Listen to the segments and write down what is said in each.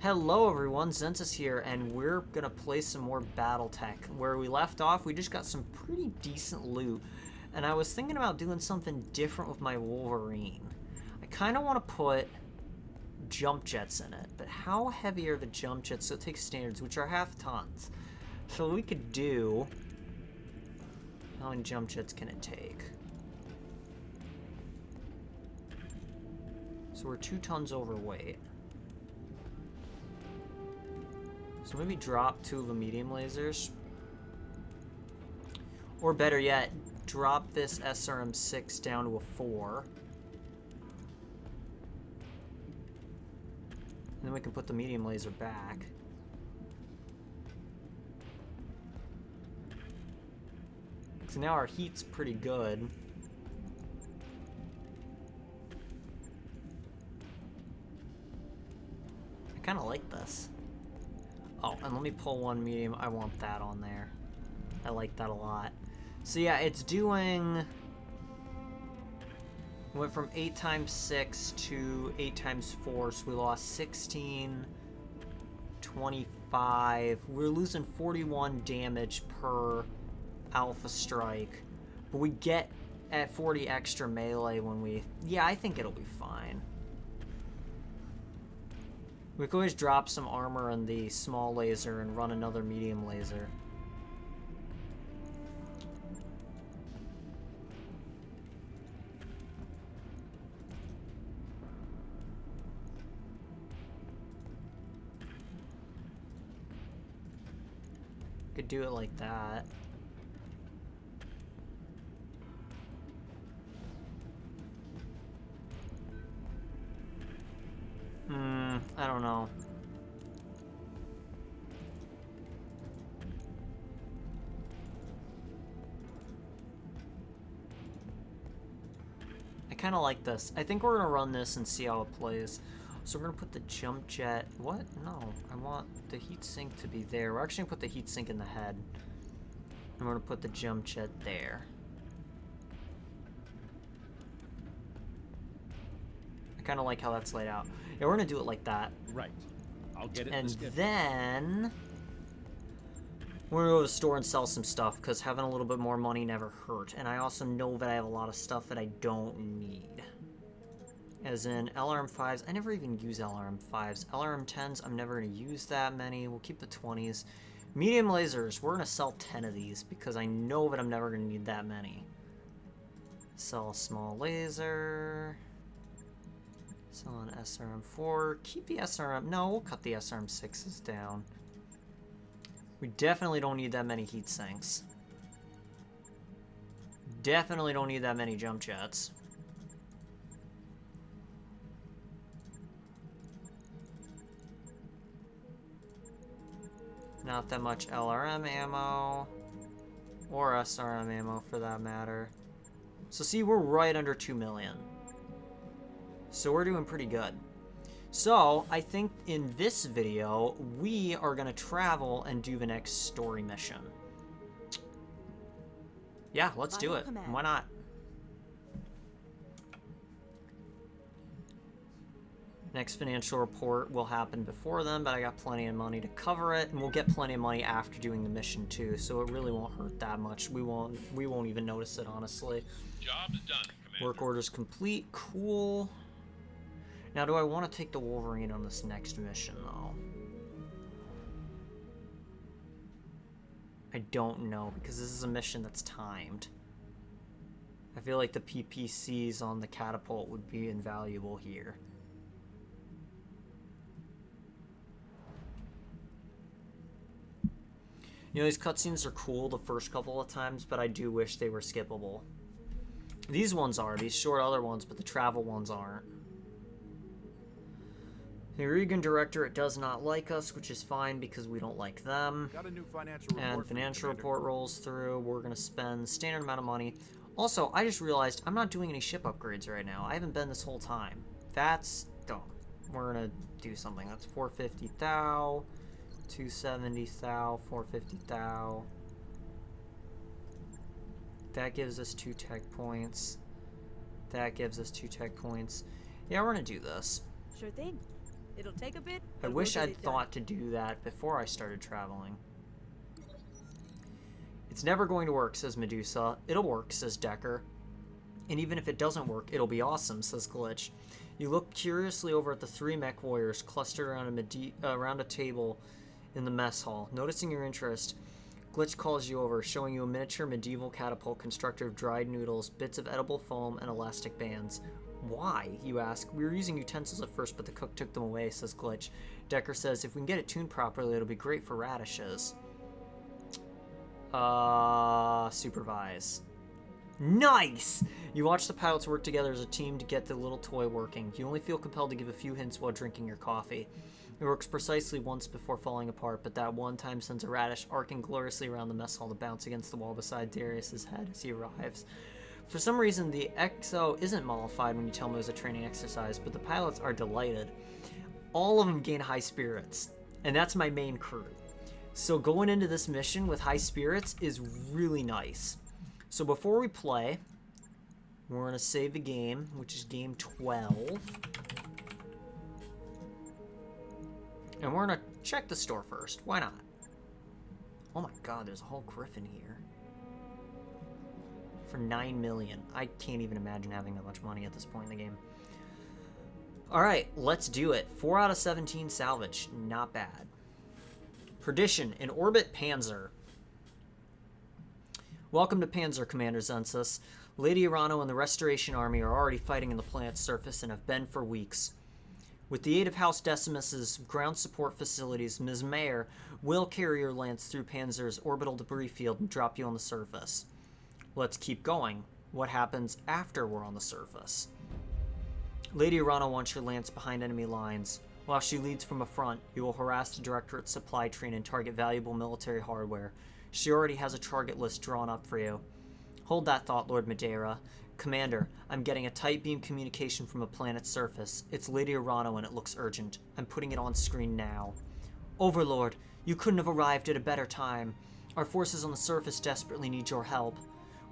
Hello everyone, XentziS here, and we're gonna play some more BattleTech. Where we left off, we just got some pretty decent loot, and I was thinking about doing something different with my Wolverine. I kind of want to put jump jets in it, but how heavy are the jump jets? So it takes standards, which are half tons. So we could do... How many jump jets can it take? So we're 2 tons overweight. So maybe drop 2 of the medium lasers. Or better yet, drop this SRM-6 down to a 4. And then we can put the medium laser back. So now our heat's pretty good. I kind of like this. Oh, and let me pull one medium. I want that on there. I like that a lot. So yeah, it's doing... Went from 8 times 6 to 8 times 4, so we lost 16, 25. We're losing 41 damage per alpha strike. But we get at 40 extra melee when we... Yeah, I think it'll be fine. We could always drop some armor on the small laser and run another medium laser. Could do it like that. I don't know. I kind of like this. I think we're gonna run this and see how it plays. So we're gonna put the jump jet. What? No, I want the heat sink to be there. We're actually gonna put the heat sink in the head. And we're gonna put the jump jet there. I kind of like how that's laid out. Yeah, we're gonna do it like that. Right. I'll get it. And then we're gonna go to the store and sell some stuff because having a little bit more money never hurt. And I also know that I have a lot of stuff that I don't need. As in LRM5s, I never even use LRM5s. LRM10s, I'm never gonna use that many. We'll keep the 20s. Medium lasers, we're gonna sell 10 of these because I know that I'm never gonna need that many. Sell a small laser. Sell an SRM4. Keep the SRM... No, we'll cut the SRM6s down. We definitely don't need that many heat sinks. Definitely don't need that many jump jets. Not that much LRM ammo. Or SRM ammo for that matter. So see, we're right under 2 million. So we're doing pretty good. So I think in this video, we are going to travel and do the next story mission. Yeah, let's do it. Why not? Next financial report will happen before then, but I got plenty of money to cover it, and we'll get plenty of money after doing the mission too, so it really won't hurt that much. We won't even notice it, honestly. Job's done, Commander. Work orders complete. Cool. Now, do I want to take the Wolverine on this next mission, though? I don't know, because this is a mission that's timed. I feel like the PPCs on the catapult would be invaluable here. You know, these cutscenes are cool the first couple of times, but I do wish they were skippable. These ones are, these short other ones, but the travel ones aren't. The Regan Directorate does not like us, which is fine because we don't like them. Got a new financial report. And financial report rolls through. We're going to spend standard amount of money. Also, I just realized I'm not doing any ship upgrades right now. I haven't been this whole time. That's dumb. We're going to do something. That's 450 thou, 270 thou, 450 thou. That gives us 2 tech points. That gives us 2 tech points. Yeah, we're going to do this. Sure thing. It'll take a bit. I but wish we'll get I'd it done. thought to do that before I started traveling. It's never going to work, says Medusa. It'll work, says Decker. And even if it doesn't work, it'll be awesome, says Glitch. You look curiously over at the 3 mech warriors clustered around a table in the mess hall. Noticing your interest, Glitch calls you over, showing you a miniature medieval catapult constructed of dried noodles, bits of edible foam, and elastic bands. Why, you ask? We were using utensils at first, but the cook took them away, says Glitch. Decker says, if we can get it tuned properly, it'll be great for radishes. Supervise. Nice! You watch the pilots work together as a team to get the little toy working. You only feel compelled to give a few hints while drinking your coffee. It works precisely once before falling apart, but that one time sends a radish arcing gloriously around the mess hall to bounce against the wall beside Darius's head as he arrives. For some reason, the XO isn't mollified when you tell him it was a training exercise, but the pilots are delighted. All of them gain high spirits, and that's my main crew. So going into this mission with high spirits is really nice. So before we play, we're going to save the game, which is game 12. And we're going to check the store first. Why not? Oh my god, there's a whole griffin here. For 9 million. I can't even imagine having that much money at this point in the game. Alright, let's do it. 4 out of 17 salvage. Not bad. Perdition. In orbit, Panzyr. Welcome to Panzyr, Commander XentziS. Lady Urano and the Restoration Army are already fighting in the planet's surface and have been for weeks. With the aid of House Decimus's ground support facilities, Ms. Mayer will carry your lance through Panzyr's orbital debris field and drop you on the surface. Let's keep going. What happens after we're on the surface? Lady Urano wants your lance behind enemy lines. While she leads from a front, you will harass the Directorate's supply train and target valuable military hardware. She already has a target list drawn up for you. Hold that thought, Lord Madeira. Commander, I'm getting a tight beam communication from a planet's surface. It's Lady Urano and it looks urgent. I'm putting it on screen now. Overlord, you couldn't have arrived at a better time. Our forces on the surface desperately need your help.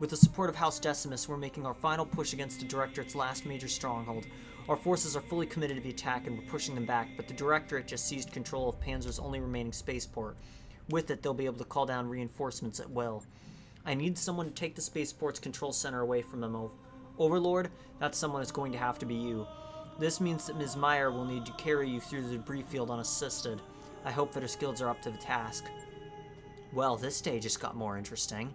With the support of House Decimus, we're making our final push against the Directorate's last major stronghold. Our forces are fully committed to the attack and we're pushing them back, but the Directorate just seized control of Panzer's only remaining spaceport. With it, they'll be able to call down reinforcements at will. I need someone to take the spaceport's control center away from them. Overlord, that someone is going to have to be you. This means that Ms. Meyer will need to carry you through the debris field unassisted. I hope that her skills are up to the task. Well, this day just got more interesting.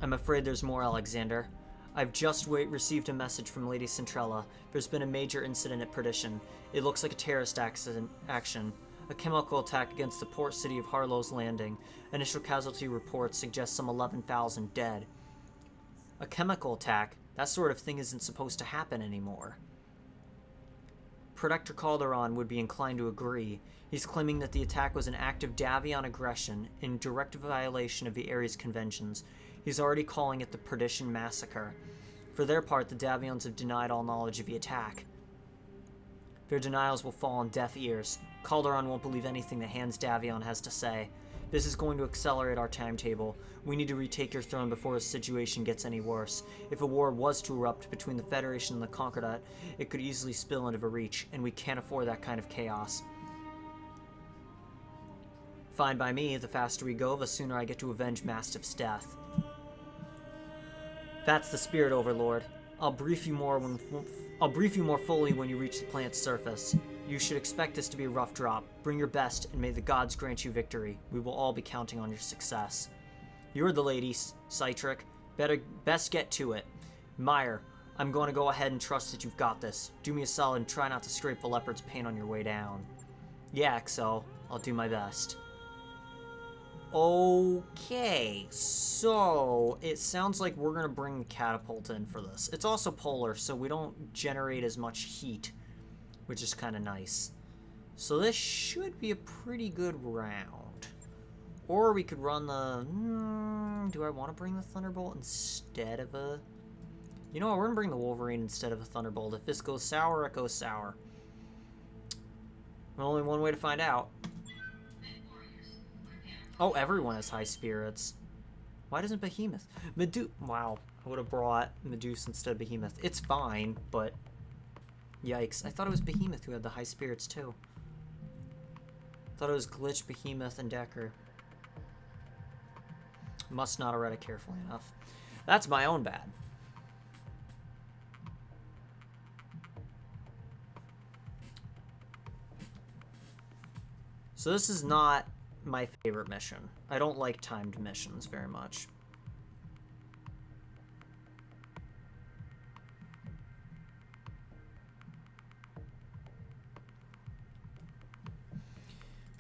I'm afraid there's more, Alexander. I've just received a message from Lady Centrella. There's been a major incident at Perdition. It looks like a terrorist action. A chemical attack against the port city of Harlow's Landing. Initial casualty reports suggest some 11,000 dead. A chemical attack? That sort of thing isn't supposed to happen anymore. Protector Calderon would be inclined to agree. He's claiming that the attack was an act of Davion aggression in direct violation of the Ares Conventions. He's already calling it the Perdition Massacre. For their part, the Davions have denied all knowledge of the attack. Their denials will fall on deaf ears. Calderon won't believe anything that Hans Davion has to say. This is going to accelerate our timetable. We need to retake your throne before the situation gets any worse. If a war was to erupt between the Federation and the Concordat, it could easily spill into the Reach, and we can't afford that kind of chaos. Fine by me. The faster we go, the sooner I get to avenge Mastiff's death. That's the spirit, Overlord. I'll brief you more fully when you reach the planet's surface. You should expect this to be a rough drop. Bring your best, and may the gods grant you victory. We will all be counting on your success. You're the lady, Citric. Best get to it. Meyer, I'm going to go ahead and trust that you've got this. Do me a solid and try not to scrape the leopard's paint on your way down. Yeah, XO. I'll do my best. Okay, so it sounds like we're going to bring the catapult in for this. It's also polar, so we don't generate as much heat, which is kind of nice. So this should be a pretty good round. Or we could run the... do I want to bring the Thunderbolt instead of a... You know what, we're going to bring the Wolverine instead of a Thunderbolt. If this goes sour, it goes sour. Only one way to find out. Oh, everyone has high spirits. Why doesn't Behemoth? Wow, I would have brought Medusa instead of Behemoth. It's fine, but... Yikes. I thought it was Behemoth who had the high spirits, too. Thought it was Glitch, Behemoth, and Decker. Must not have read it carefully enough. That's my own bad. So this is not my favorite mission. I don't like timed missions very much.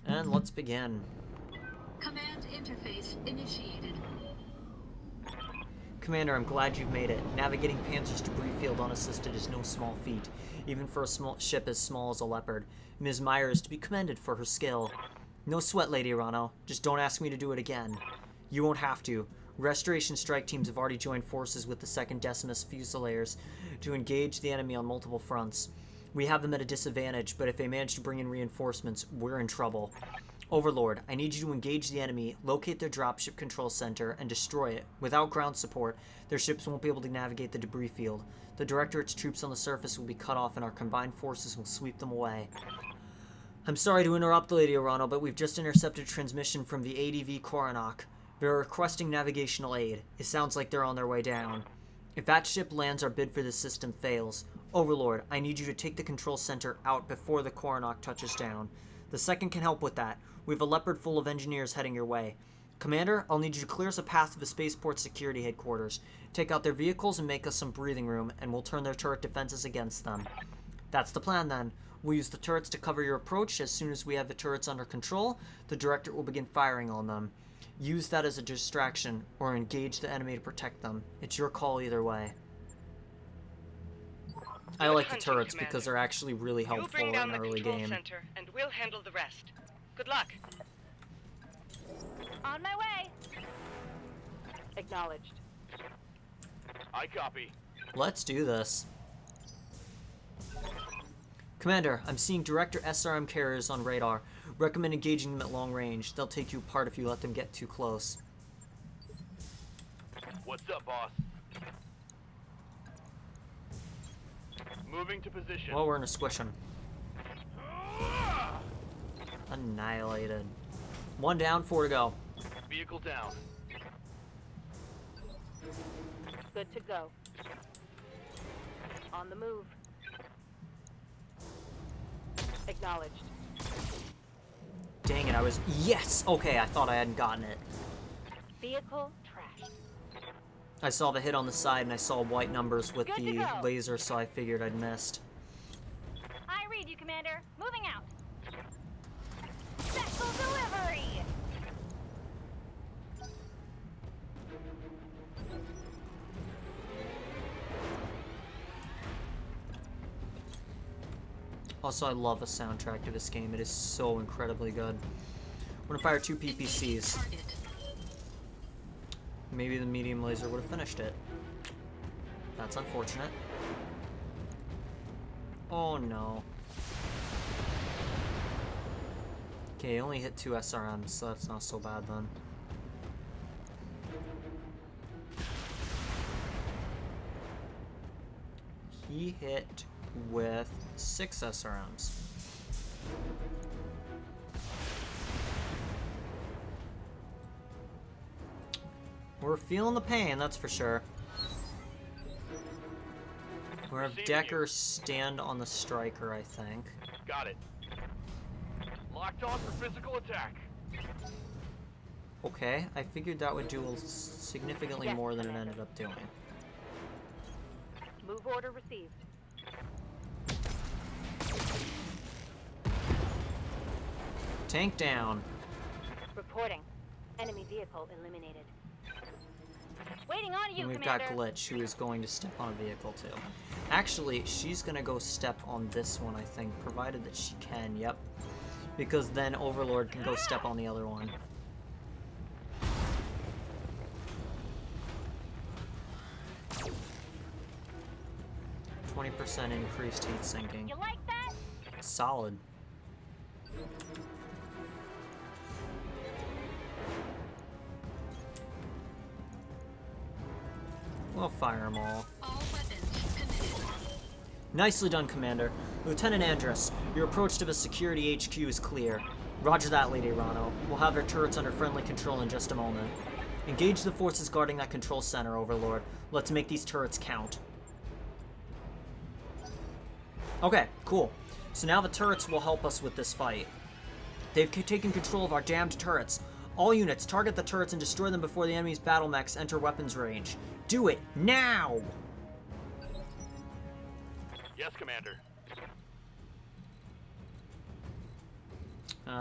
And let's begin. Command interface initiated. Commander, I'm glad you've made it. Navigating Panzyr's debris field unassisted is no small feat, even for a small ship as small as a Leopard. Ms. Meyer is to be commended for her skill. No sweat, Lady Arano. Just don't ask me to do it again. You won't have to. Restoration strike teams have already joined forces with the 2nd Decimus Fusiliers to engage the enemy on multiple fronts. We have them at a disadvantage, but if they manage to bring in reinforcements, we're in trouble. Overlord, I need you to engage the enemy, locate their dropship control center, and destroy it. Without ground support, their ships won't be able to navigate the debris field. The Directorate's troops on the surface will be cut off and our combined forces will sweep them away. I'm sorry to interrupt, Lady Arano, but we've just intercepted a transmission from the ADV Coronach. They're requesting navigational aid. It sounds like they're on their way down. If that ship lands, our bid for the system fails. Overlord, I need you to take the control center out before the Coronach touches down. The 2nd can help with that. We have a Leopard full of engineers heading your way. Commander, I'll need you to clear us a path to the spaceport security headquarters. Take out their vehicles and make us some breathing room, and we'll turn their turret defenses against them. That's the plan, then. We'll use the turrets to cover your approach. As soon as we have the turrets under control, the Directorate will begin firing on them. Use that as a distraction, or engage the enemy to protect them. It's your call either way. I like the turrets because they're actually really helpful in an early game. Center and we'll handle the rest. Good luck. On my way. Acknowledged. I copy. Let's do this. Commander, I'm seeing Director SRM carriers on radar. Recommend engaging them at long range. They'll take you apart if you let them get too close. What's up, boss? Moving to position. Well, we're gonna squish him. Annihilated. 1 down, 4 to go. Vehicle down. Good to go. On the move. Acknowledged. Dang it, I was... Yes! Okay, I thought I hadn't gotten it. Vehicle trashed. I saw the hit on the side and I saw white numbers with Good to the go. laser, so I figured I'd missed. I read you, Commander. Moving out. Special delivery. Also, I love the soundtrack to this game. It is so incredibly good. I'm gonna fire 2 PPCs. Target. Maybe the medium laser would have finished it. That's unfortunate. Oh no. Okay, only hit 2 SRMs, so that's not so bad then. He hit with 6 SRMs. We're feeling the pain, that's for sure. We're gonna have Decker stand on the striker, I think. Got it. Locked on for physical attack. Okay, I figured that would do significantly Yes, more than it Commander. ended up doing. Move order received. Tank down. Reporting. Enemy vehicle eliminated. Waiting on you, And we've Commander. got Glitch, who is going to step on a vehicle too. Actually, she's gonna go step on this one, I think, provided that she can, yep. Because then Overlord can go step on the other one. %20 increased heat sinking. You like that? Solid. We'll fire them all. All weapons committed. Nicely done, Commander. Lieutenant Andrus, your approach to the security HQ is clear. Roger that, Lady Rano. We'll have their turrets under friendly control in just a moment. Engage the forces guarding that control center, Overlord. Let's make these turrets count. Okay, cool. So now the turrets will help us with this fight. They've taken control of our damned turrets. All units, target the turrets and destroy them before the enemy's BattleMechs enter weapons range. Do it, now! Yes, Commander. No,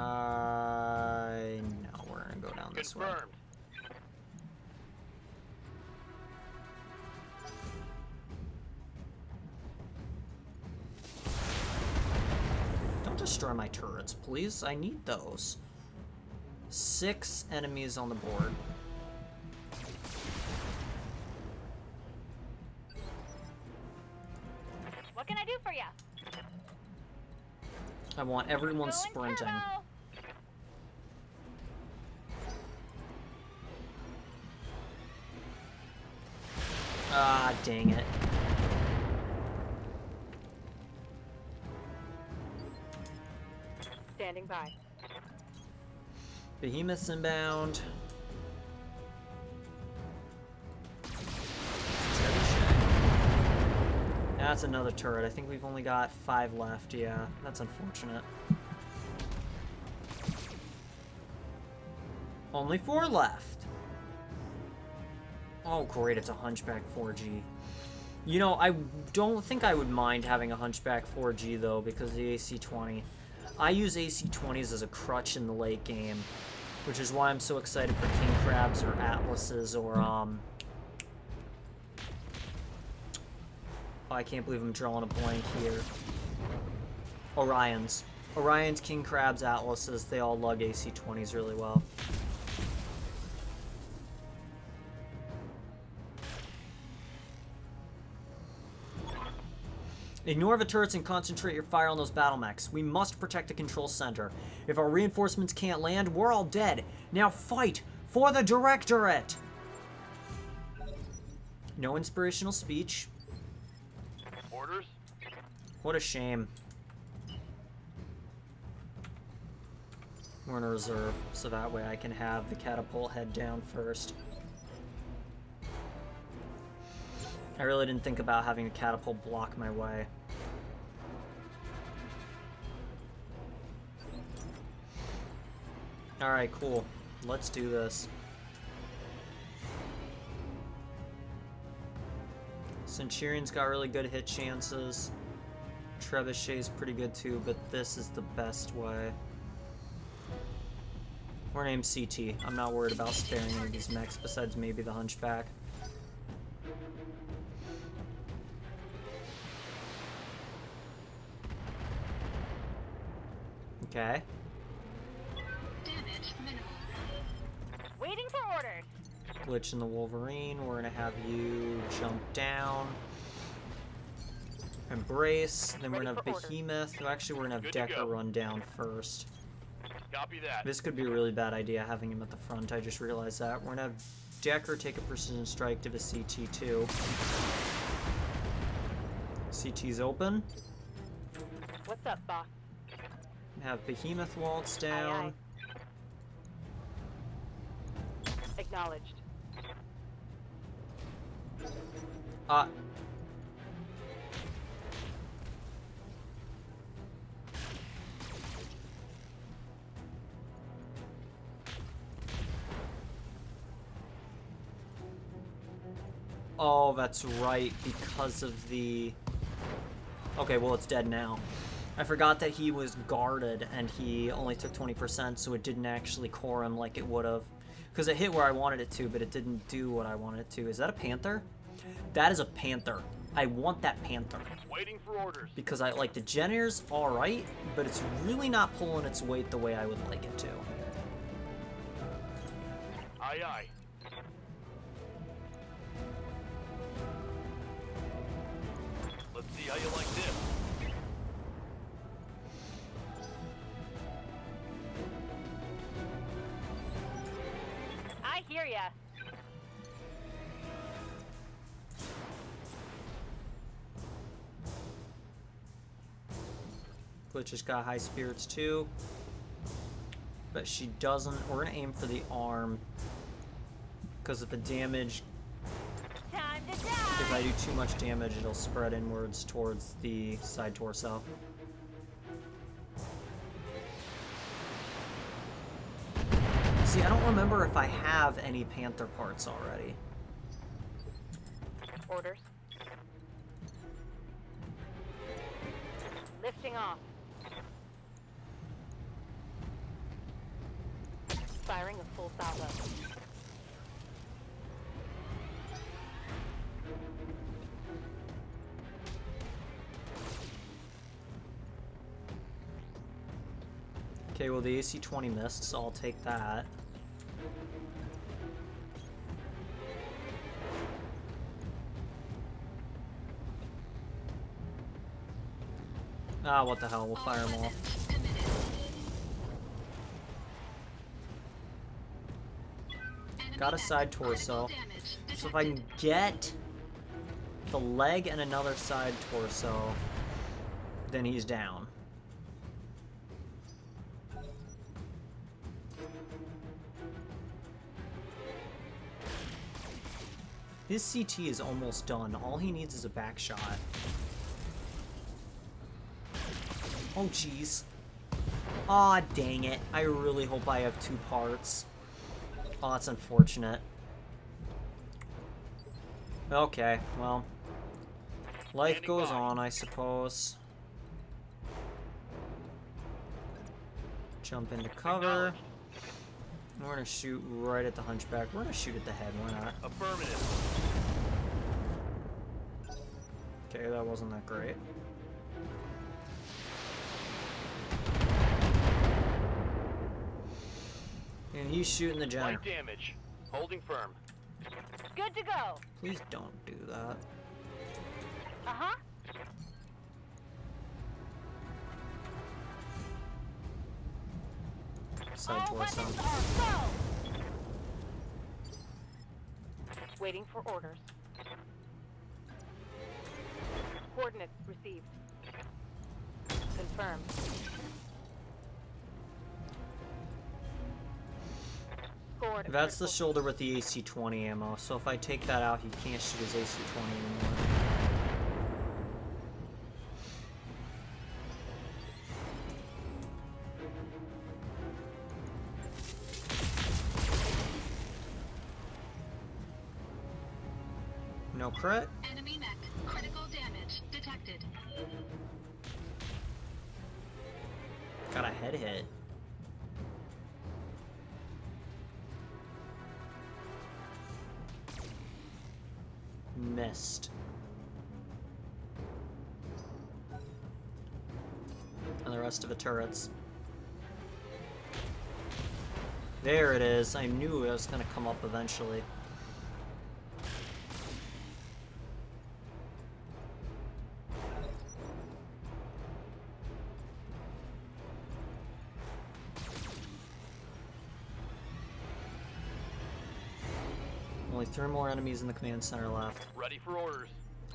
we're gonna go down this way. Confirmed. Don't destroy my turrets, please. I need those. 6 enemies on the board. What can I do for ya? I want everyone Going sprinting. turbo. Ah, dang it. Standing by. Behemoth's inbound. That's another turret. I think we've only got 5 left. Yeah, that's unfortunate. Only 4 left. Oh, great. It's a Hunchback 4G. You know, I don't think I would mind having a Hunchback 4G, though, because of the AC-20. I use AC-20s as a crutch in the late game, which is why I'm so excited for King Crabs or Atlases or, oh, I can't believe I'm drawing a blank here. Orions. Orions, King Crabs, Atlases, they all lug AC-20s really well. Ignore the turrets and concentrate your fire on those BattleMechs. We must protect the control center. If our reinforcements can't land, we're all dead. Now fight for the Directorate! No inspirational speech. Orders? What a shame. We're in a reserve, so that way I can have the catapult head down first. I really didn't think about having a catapult block my way. Alright, cool. Let's do this. Centurion's got really good hit chances. Trebuchet's pretty good too, but this is the best way. We're named CT. I'm not worried about sparing any of these mechs besides maybe the Hunchback. Okay. Damage minimal. Waiting for orders. Glitch in the Wolverine. We're gonna have you jump down. Embrace. Then we're gonna have Ready for orders. Behemoth. Well, actually, we're gonna have Good to Decker go. run down first. Copy that. This could be a really bad idea having him at the front. I just realized that. We're gonna have Decker take a precision strike to the CT2. CT's open. What's up, boss? Have Behemoth waltz down. Acknowledged. Oh, that's right, because of the... Okay, well, it's dead now. I forgot that he was guarded, and he only took 20%, so it didn't actually core him like it would have. Because it hit where I wanted it to, but it didn't do what I wanted it to. Is that a panther? That is a panther. I want that panther. Waiting for orders. Because I like the Gener's alright, but it's really not pulling its weight the way I would like it to. Aye, aye. Let's see how you like this. I hear ya. which has got high spirits too. But she doesn't. We're gonna aim for the arm. Because of the damage, Time to die! if I do too much damage, it'll spread inwards towards the side torso. See, I don't remember if I have any panther parts already. Orders. Lifting off. Firing a full salvo. Okay, well the AC-20 missed, so I'll take that. Ah, what the hell, we'll fire them all. Got a side torso. So if I can get the leg and another side torso, then he's down. His CT is almost done. All he needs is a back shot. Oh, jeez. Aw, dang it. I really hope I have 2 parts. Oh, that's unfortunate. Okay, well. Life goes on, I suppose. Jump into cover. We're gonna shoot right at the hunchback. We're gonna shoot at the head, why not? Affirmative. Okay, that wasn't that great. And he's shooting the general. Light damage. Holding firm. Good to go! Please don't do that. Uh-huh. Side All torso. weapons are go! Waiting for orders. Coordinates received. Confirmed. Scored. That's the shoulder with the AC-20 ammo, so if I take that out, he can't shoot his AC-20 anymore. No crit? Enemy mech. Critical damage detected. Got a head hit. Missed. And the rest of the turrets. There it is. I knew it was going to come up eventually. Only 3 more enemies in the command center left. Ready for orders.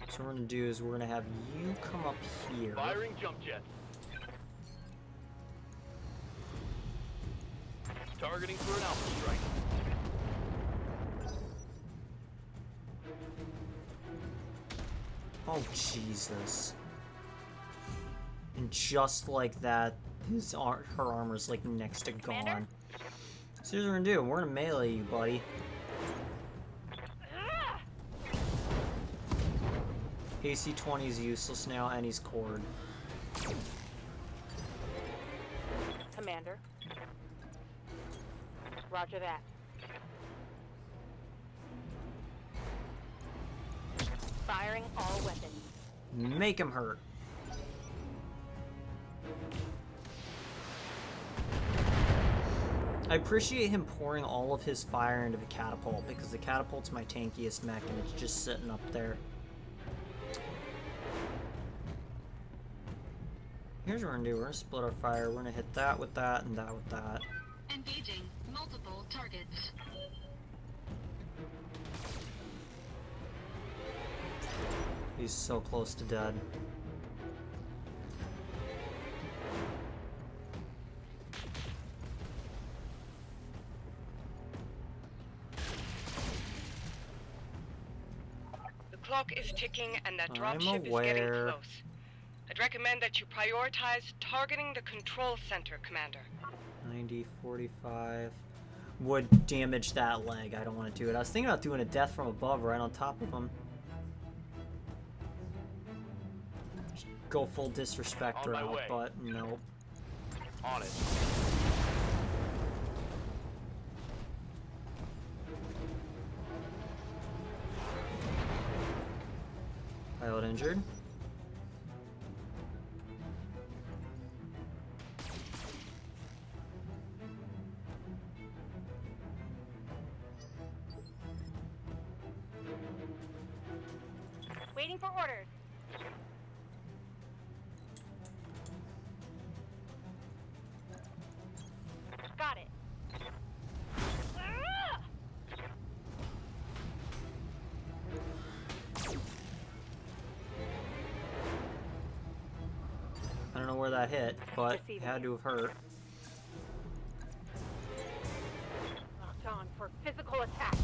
So what we're gonna do is we're gonna have you come up here. Firing jump jets. Targeting for an alpha strike. Oh Jesus! And just like that, her armor's like next to gone. Commander? So here's what we're gonna do. We're gonna melee you, buddy. AC-20 is useless now, and he's cored. Commander. Roger that. Firing all weapons. Make him hurt. I appreciate him pouring all of his fire into the catapult, because the catapult's my tankiest mech, and it's just sitting up there. Here's what we're gonna do. We're gonna split our fire. We're gonna hit that with that and that with that. Engaging multiple targets. He's so close to dead. clock is ticking and that I'm dropship is getting aware. close. I'd recommend that you prioritize targeting the control center, Commander. 90, 45. Would damage that leg. I don't want to do it. I was thinking about doing a death from above right on top of him. Just go full disrespect On my route, way. but nope. On it. Pilot injured. Waiting for orders. Got it. Ah! I don't know where that hit, but it Receiving had to have hurt. Locked on for physical attack.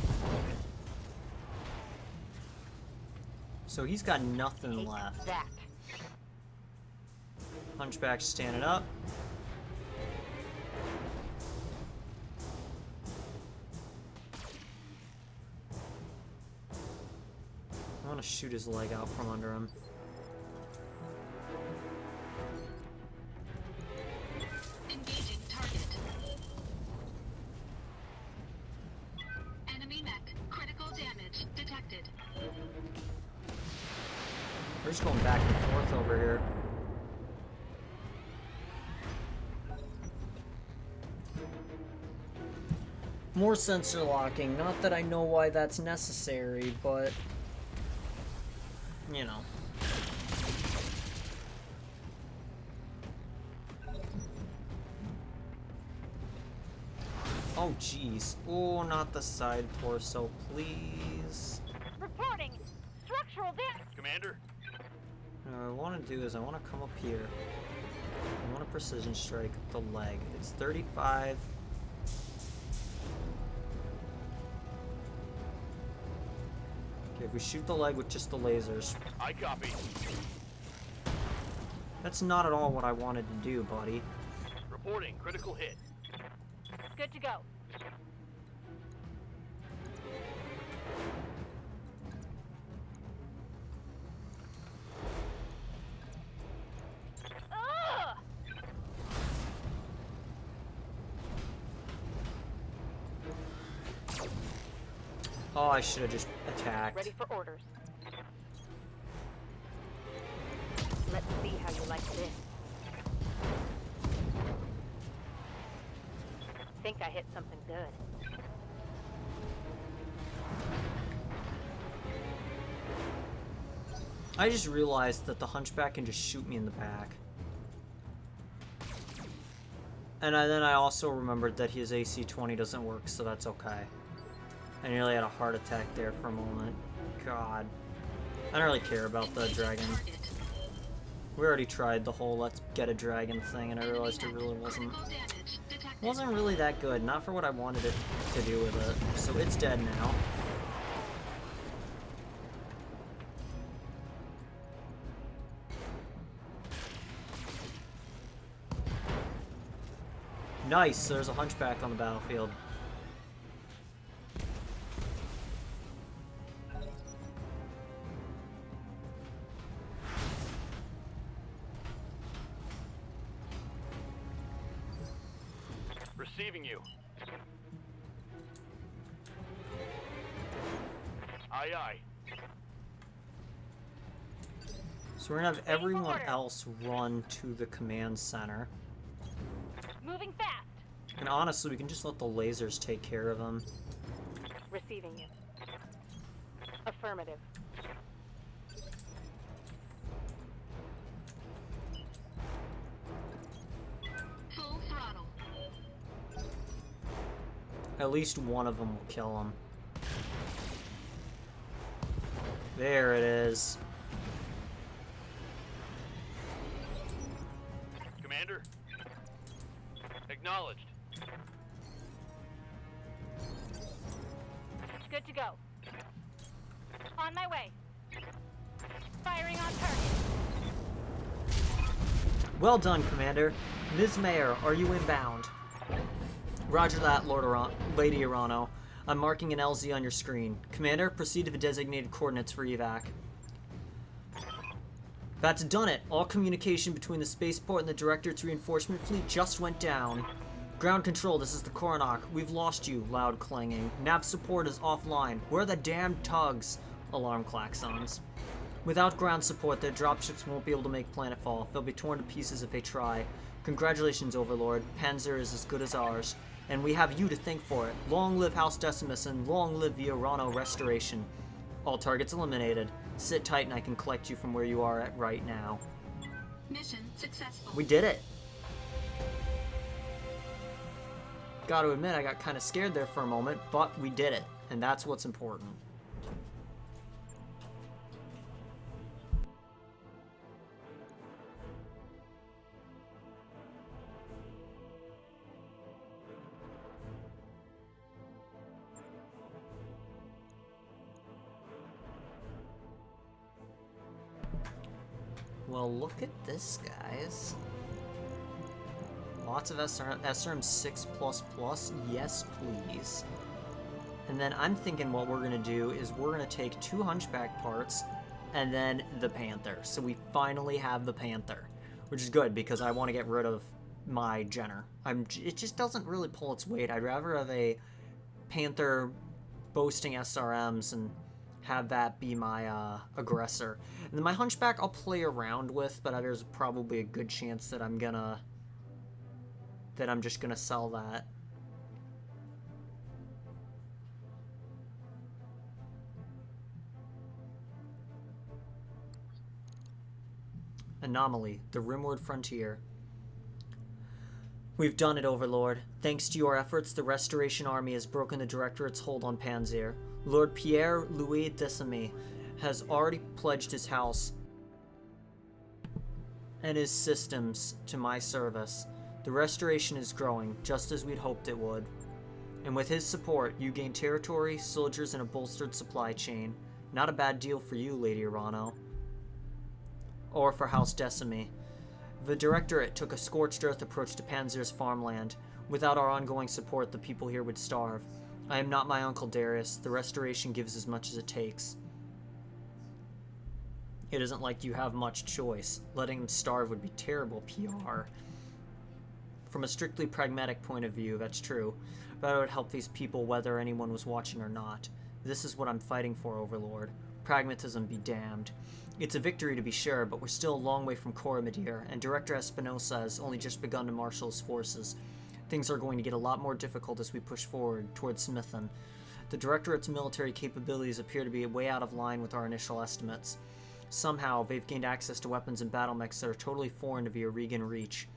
So he's got nothing Take left. that. Hunchback standing up. I want to shoot his leg out from under him. Engaging target. Enemy mech. Critical damage detected. We're just going back and forth over here. More sensor locking. Not that I know why that's necessary, but you know. Oh jeez. Oh, not the side torso, please. Reporting. Structural damage. Commander? What I want to do is I want to come up here. I want a precision strike at the leg. It's 35. Okay, if we shoot the leg with just the lasers. I copy. That's not at all what I wanted to do, buddy. Reporting critical hit. Good to go. Ugh! Oh, I should have just attacked. Ready for orders. Let's see how you like this. Think I hit something good. I just realized that the Hunchback can just shoot me in the back. And then I also remembered that his AC-20 doesn't work, so that's okay. I nearly had a heart attack there for a moment. God. I don't really care about the dragon. Target. We already tried the whole let's get a dragon thing, and I realized it really wasn't really that good. Not for what I wanted it to do with it. So it's dead now. Nice, there's a Hunchback on the battlefield. Receiving you. Aye, aye. So we're gonna have everyone else run to the command center. Moving fast. And honestly, we can just let the lasers take care of them. Receiving you. Affirmative. Full throttle. At least one of them will kill him. There it is. Commander? Acknowledged. Good to go. On my way. Firing on target. Well done, Commander. Ms. Mayor, are you inbound? Roger that, Lady Irano. I'm marking an LZ on your screen. Commander, proceed to the designated coordinates for evac. That's done it. All communication between the spaceport and the Directorate's reinforcement fleet just went down. Ground control, this is the Coronach. We've lost you, loud clanging. Nav support is offline. Where are the damn tugs? Alarm klaxons. Without ground support, their dropships won't be able to make planetfall. They'll be torn to pieces if they try. Congratulations, Overlord. Panzyr is as good as ours. And we have you to thank for it. Long live House Decimus and long live the Irano Restoration. All targets eliminated. Sit tight and I can collect you from where you are at right now. Mission successful. We did it! Gotta admit, I got kind of scared there for a moment, but we did it. And that's what's important. Well, look at this, guys. Lots of SRM 6++, yes please. And then I'm thinking what we're gonna do is we're gonna take 2 Hunchback parts and then the Panther. So we finally have the Panther, which is good because I want to get rid of my Jenner. It just doesn't really pull its weight. I'd rather have a Panther boasting SRMs and have that be my aggressor. And then my Hunchback I'll play around with, but there's probably a good chance that I'm just gonna sell that. Anomaly, the Rimward Frontier. We've done it, Overlord. Thanks to your efforts, the Restoration Army has broken the Directorate's hold on Panzyr. Lord Pierre-Louis Decimy has already pledged his house and his systems to my service. The Restoration is growing, just as we'd hoped it would. And with his support, you gain territory, soldiers, and a bolstered supply chain. Not a bad deal for you, Lady Irano. Or for House Decimy. The Directorate took a scorched earth approach to Panzyr's farmland. Without our ongoing support, the people here would starve. I am not my Uncle Darius. The Restoration gives as much as it takes. It isn't like you have much choice. Letting them starve would be terrible PR. From a strictly pragmatic point of view, that's true, but it would help these people whether anyone was watching or not. This is what I'm fighting for, Overlord. Pragmatism be damned. It's a victory to be sure, but we're still a long way from Coromadir, and Director Espinosa has only just begun to marshal his forces. Things are going to get a lot more difficult as we push forward towards Smithen. The Directorate's military capabilities appear to be way out of line with our initial estimates. Somehow, they've gained access to weapons and BattleMechs that are totally foreign to the Aurigan reach.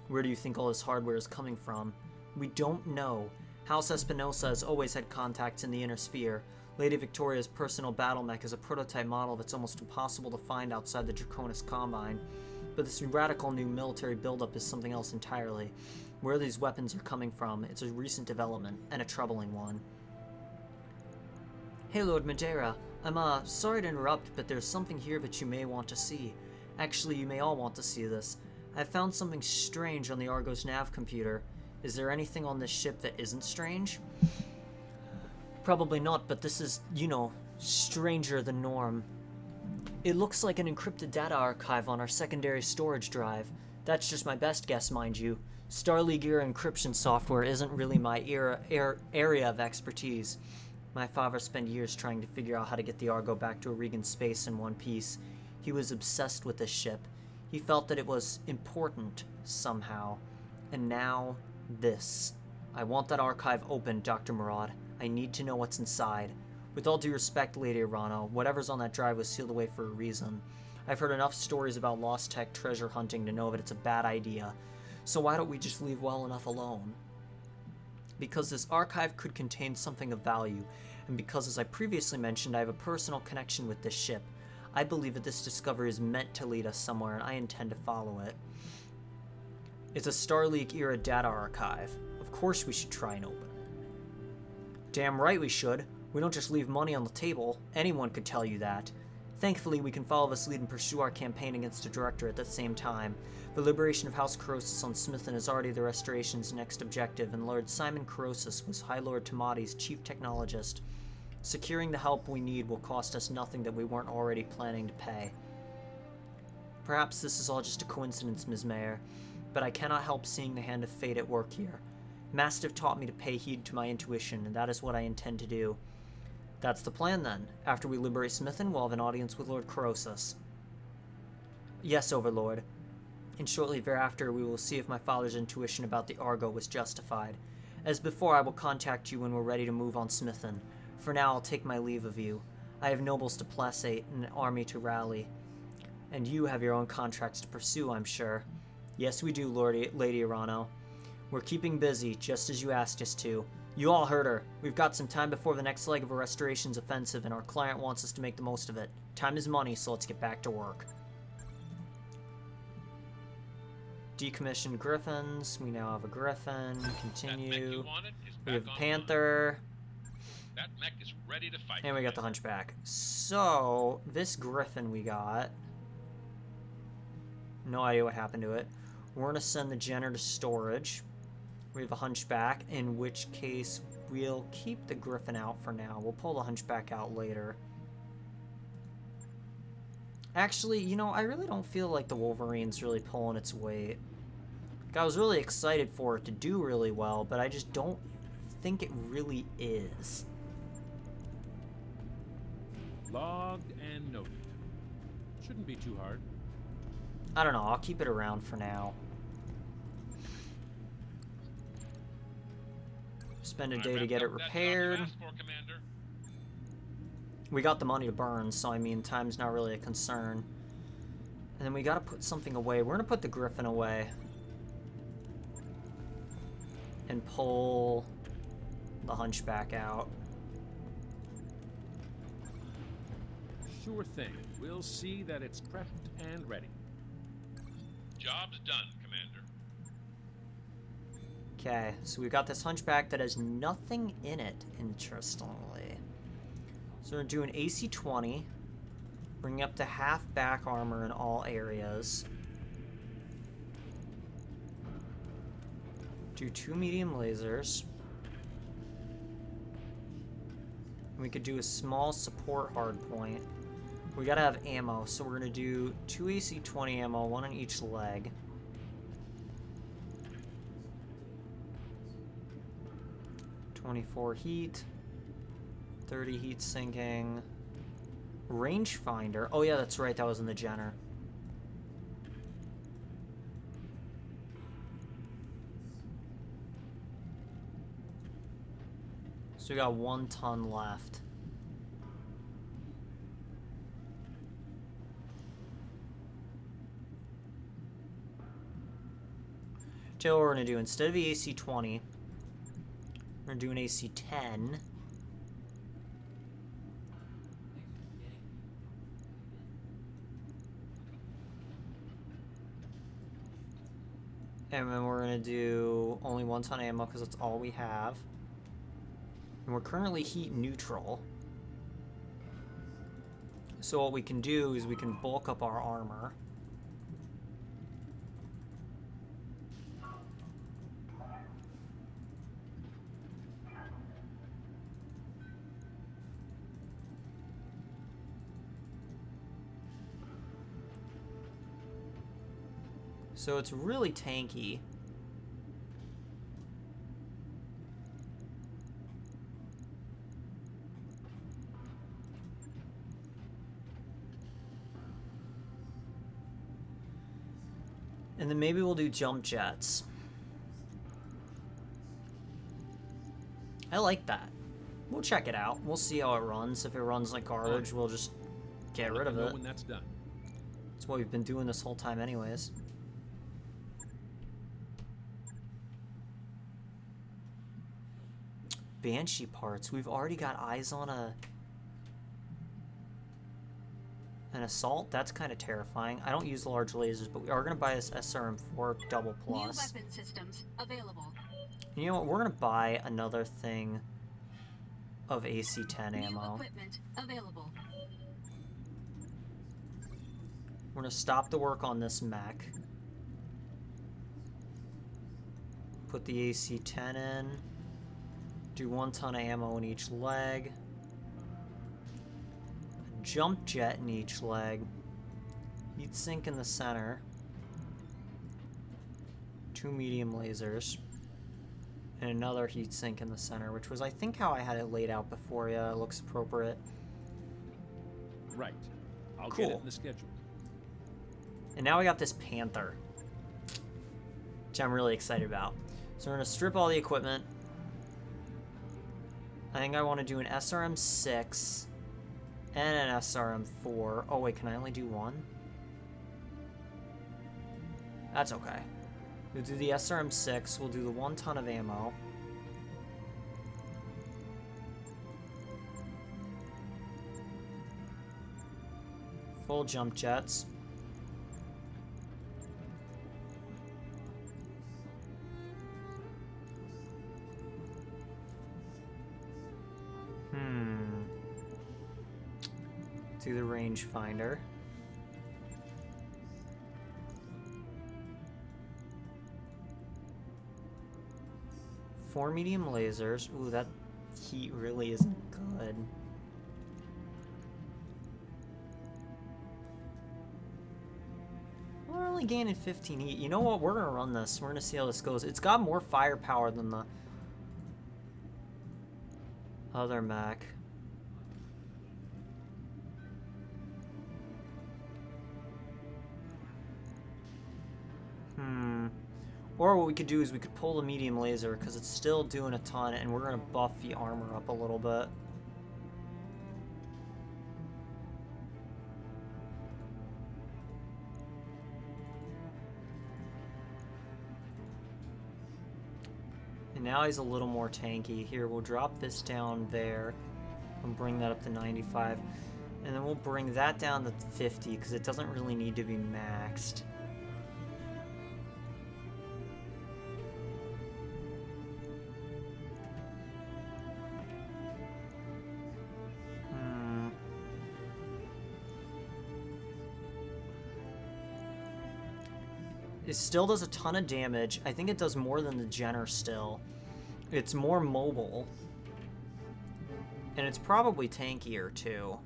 Where do you think all this hardware is coming from? We don't know. House Espinosa has always had contacts in the Inner Sphere. Lady Victoria's personal BattleMech is a prototype model that's almost impossible to find outside the Draconis Combine. But this radical new military buildup is something else entirely. Where these weapons are coming from, it's a recent development, and a troubling one. Hey Lord Madeira, I'm sorry to interrupt, but there's something here that you may want to see. Actually, you may all want to see this. I found something strange on the Argos nav computer. Is there anything on this ship that isn't strange? Probably not, but this is, you know, stranger than norm. It looks like an encrypted data archive on our secondary storage drive. That's just my best guess, mind you. Starleague era encryption software isn't really my area of expertise. My father spent years trying to figure out how to get the Argo back to Aurigan space in one piece. He was obsessed with this ship. He felt that it was important, somehow. And now, this. I want that archive open, Dr. Murad. I need to know what's inside. With all due respect, Lady Irano, whatever's on that drive was sealed away for a reason. I've heard enough stories about lost tech treasure hunting to know that it's a bad idea. So why don't we just leave well enough alone? Because this archive could contain something of value, and because, as I previously mentioned, I have a personal connection with this ship. I believe that this discovery is meant to lead us somewhere, and I intend to follow it. It's a Starleague-era data archive. Of course we should try and open it. Damn right we should. We don't just leave money on the table. Anyone could tell you that. Thankfully, we can follow this lead and pursue our campaign against the Director at the same time. The liberation of House Corrosis on Smithen is already the Restoration's next objective, and Lord Simon Corrosis was High Lord Tamati's chief technologist. Securing the help we need will cost us nothing that we weren't already planning to pay. Perhaps this is all just a coincidence, Ms. Mayor, but I cannot help seeing the hand of fate at work here. Mastiff taught me to pay heed to my intuition, and that is what I intend to do. That's the plan, then. After we liberate Smithen, we'll have an audience with Lord Corrosis. Yes, Overlord. And shortly thereafter, we will see if my father's intuition about the Argo was justified. As before, I will contact you when we're ready to move on Smithen. For now, I'll take my leave of you. I have nobles to placate and an army to rally. And you have your own contracts to pursue, I'm sure. Yes, we do, Lady Arano. We're keeping busy, just as you asked us to. You all heard her. We've got some time before the next leg of a Restoration's offensive, and our client wants us to make the most of it. Time is money, so let's get back to work. Decommissioned Griffins. We now have a Griffin. Continue. We have a Panther. That mech is ready to fight. And we got the Hunchback. So, this Griffin we got. No idea what happened to it. We're going to send the Jenner to storage. We have a Hunchback, in which case we'll keep the Griffin out for now. We'll pull the Hunchback out later. Actually, you know, I really don't feel like the Wolverine's really pulling its weight. Like, I was really excited for it to do really well, but I just don't think it really is. Logged and noted. Shouldn't be too hard. I don't know, I'll keep it around for now. Spend a day to get it repaired. We got the money to burn, so I mean, time's not really a concern. And then we gotta put something away. We're gonna put the Griffin away. And pull the Hunchback out. Sure thing. We'll see that it's prepped and ready. Job's done, Commander. Okay, so we've got this Hunchback that has nothing in it, interestingly. So we're doing AC 20, bringing up to half back armor in all areas. Do 2 medium lasers. We could do a small support hardpoint. We gotta have ammo, so we're gonna do 2 AC 20 ammo, 1 on each leg. .24 heat, 30 heat sinking, rangefinder. Oh yeah, that's right, that was in the Jenner. So we got 1 ton left. So what we're gonna do, instead of the AC 20, we're gonna do an AC 10. And then we're gonna do only 1 ton ammo because that's all we have. And we're currently heat neutral. So what we can do is we can bulk up our armor. So it's really tanky. And then maybe we'll do jump jets. I like that. We'll check it out. We'll see how it runs. If it runs like garbage, we'll just get rid of it. When that's done. That's what we've been doing this whole time anyways. Banshee parts. We've already got eyes on an assault. That's kind of terrifying. I don't use large lasers, but we are going to buy this SRM4 double plus. New weapon systems available. And you know what? We're going to buy another thing of AC 10 ammo. New equipment available. We're gonna stop the work on this mech. Put the AC-10 in. Do 1 ton of ammo in each leg. A jump jet in each leg. Heat sink in the center. 2 medium lasers. And another heat sink in the center, which was, I think, how I had it laid out before. Yeah, it looks appropriate. Right. I'll Cool. get it in the schedule. And now we got this Panther, which I'm really excited about. So we're going to strip all the equipment. I think I want to do an SRM-6 and an SRM-4. Oh, wait, can I only do one? That's okay. We'll do the SRM-6. We'll do the 1 ton of ammo. Full jump jets. Do the rangefinder. Four medium lasers. Ooh, that heat really isn't good. We're only gaining 15 heat. You know what? We're gonna run this. We're gonna see how this goes. It's got more firepower than the other mech. Or what we could do is we could pull the medium laser because it's still doing a ton, and we're gonna buff the armor up a little bit. And now he's a little more tanky. Here, we'll drop this down there and bring that up to 95. And then we'll bring that down to 50 because it doesn't really need to be maxed. It still does a ton of damage. I think it does more than the Jenner still. It's more mobile. And it's probably tankier too.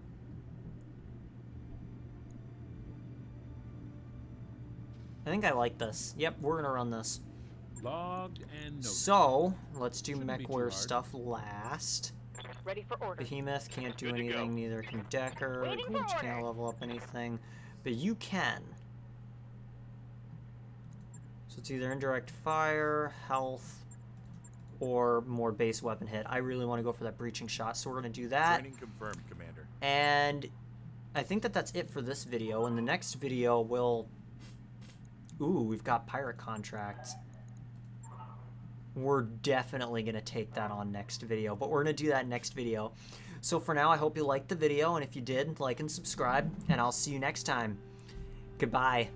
I think I like this. Yep, we're gonna run this. Logged and noted. So, let's do Shouldn't be mech too warrior hard. stuff last. Ready for orders. Behemoth can't do Good to go. anything, neither can Decker. Waiting for Gooch can't orders. level up anything. But you can. So it's either indirect fire, health, or more base weapon hit. I really want to go for that breaching shot, so we're going to do that. Training confirmed, Commander. And I think that that's it for this video. In the next video, we'll... Ooh, we've got pirate contracts. We're definitely going to take that on next video, but we're going to do that next video. So for now, I hope you liked the video, and if you did, like and subscribe, and I'll see you next time. Goodbye.